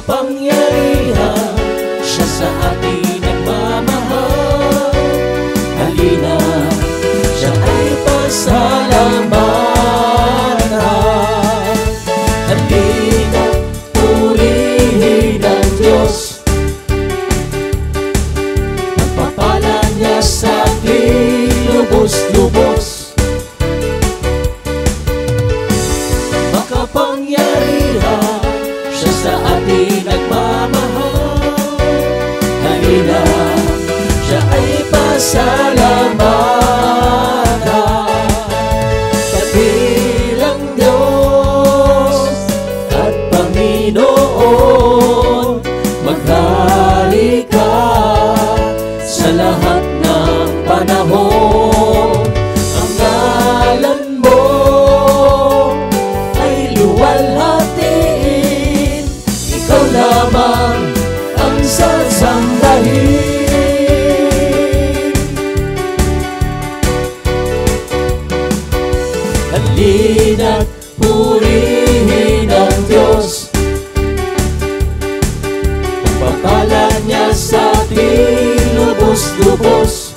makapangyarihan, siya sa atin nagmamahal. Halina, siya ay pasalamatan. Halina, purihin ang Diyos, pagpapala niya sa atin lubos-lubos. Makapangyarihan, siya sa atin nagmamahal. Halina, siya ay pasalamatan. Dakilang Diyos at Panginoon, maghari ka sa lahat ng panahon. Ang ngalan mo ay luwalhatiin, ikaw lamang ang sasambahin. Halina't purihin ang Diyos, pagpapala niya sa atin lubos-lubos.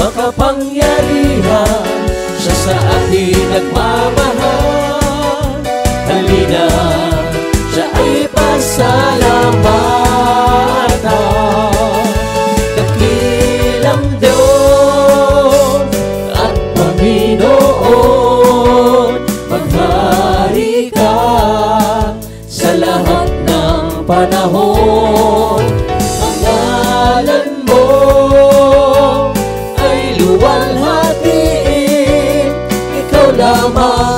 Makapangyarihan, siya sa atin nagmamahal. Halina, siya ay pasalamatan. Dakilang Diyos at Panginoon, maghari ka sa lahat ng panahon. Ang ngalan mo ay luwalhatiin, ikaw lamang